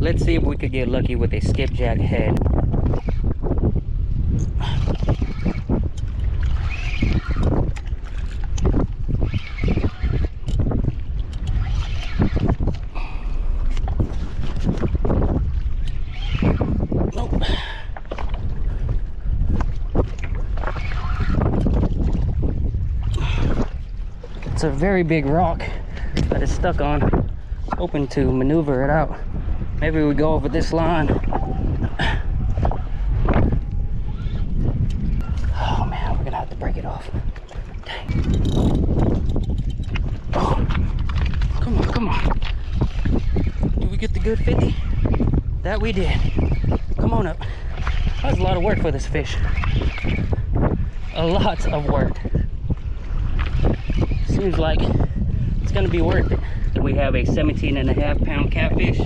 Let's see if we could get lucky with a skipjack head. Nope. It's a very big rock that it's stuck on. Hoping to maneuver it out. Maybe we go over this line. Oh man, we're gonna have to break it off. Dang. Oh, come on, come on. Did we get the good 50? That we did. Come on up. That was a lot of work for this fish. A lot of work. Seems like it's gonna be worth it. We have a 17.5 pound catfish.